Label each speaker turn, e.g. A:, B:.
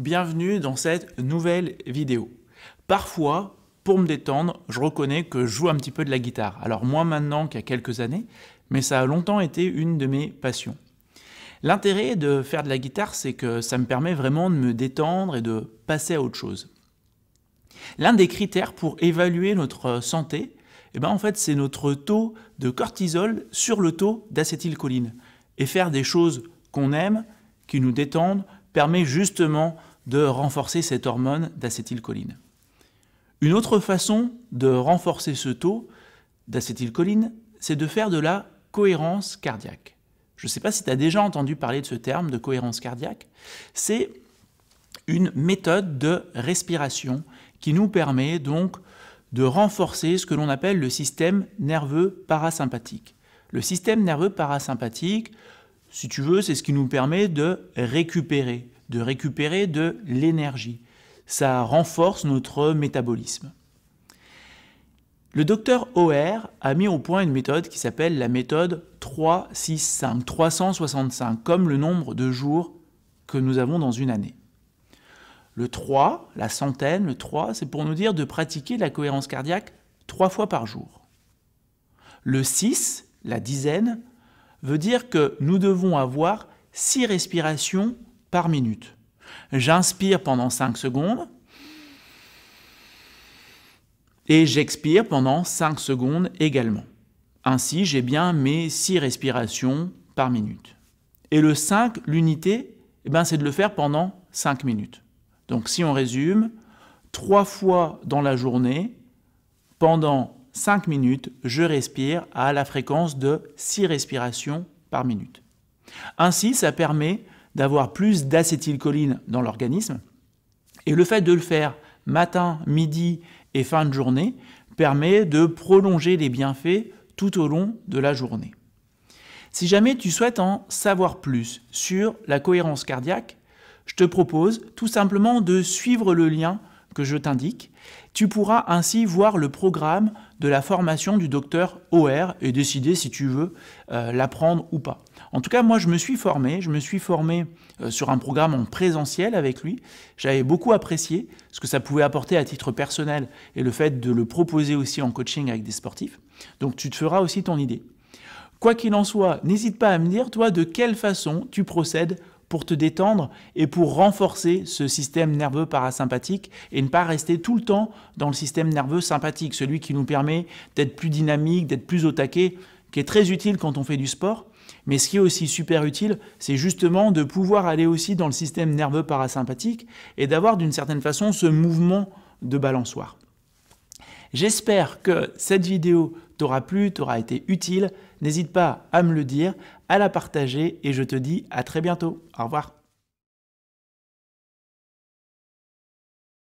A: bienvenue dans cette nouvelle vidéo. Parfois, pour me détendre, je reconnais que je joue un petit peu de la guitare. Alors moins maintenant qu'il y a quelques années, mais ça a longtemps été une de mes passions. L'intérêt de faire de la guitare, c'est que ça me permet vraiment de me détendre et de passer à autre chose. L'un des critères pour évaluer notre santé, en fait, c'est notre taux de cortisol sur le taux d'acétylcholine. Et faire des choses qu'on aime, qui nous détendent, permet justement de renforcer cette hormone d'acétylcholine. Une autre façon de renforcer ce taux d'acétylcholine, c'est de faire de la cohérence cardiaque. Je ne sais pas si tu as déjà entendu parler de ce terme de cohérence cardiaque. C'est une méthode de respiration qui nous permet donc de renforcer ce que l'on appelle le système nerveux parasympathique. Le système nerveux parasympathique, si tu veux, c'est ce qui nous permet de récupérer de l'énergie. Ça renforce notre métabolisme. Le docteur O'Hare a mis au point une méthode qui s'appelle la méthode 365, 365, comme le nombre de jours que nous avons dans une année. Le 3, la centaine, le 3, c'est pour nous dire de pratiquer la cohérence cardiaque 3 fois par jour. Le 6, la dizaine, veut dire que nous devons avoir 6 respirations par minute. J'inspire pendant 5 secondes et j'expire pendant 5 secondes également. Ainsi, j'ai bien mes 6 respirations par minute. Et le 5, l'unité, c'est de le faire pendant 5 minutes. Donc si on résume, 3 fois dans la journée, pendant 5 minutes, je respire à la fréquence de 6 respirations par minute. Ainsi, ça permet d'avoir plus d'acétylcholine dans l'organisme. Et le fait de le faire matin, midi et fin de journée permet de prolonger les bienfaits tout au long de la journée. Si jamais tu souhaites en savoir plus sur la cohérence cardiaque, je te propose tout simplement de suivre le lien que je t'indique. Tu pourras ainsi voir le programme de la formation du docteur O'Hare et décider si tu veux l'apprendre ou pas. En tout cas, moi, je me suis formé sur un programme en présentiel avec lui. J'avais beaucoup apprécié ce que ça pouvait apporter à titre personnel et le fait de le proposer aussi en coaching avec des sportifs. Donc, tu te feras aussi ton idée. Quoi qu'il en soit, n'hésite pas à me dire, toi, de quelle façon tu procèdes pour te détendre et pour renforcer ce système nerveux parasympathique et ne pas rester tout le temps dans le système nerveux sympathique, celui qui nous permet d'être plus dynamique, d'être plus au taquet, qui est très utile quand on fait du sport. Mais ce qui est aussi super utile, c'est justement de pouvoir aller aussi dans le système nerveux parasympathique et d'avoir d'une certaine façon ce mouvement de balançoire. J'espère que cette vidéo t'aura plu, t'aura été utile. N'hésite pas à me le dire, à la partager et je te dis à très bientôt. Au revoir.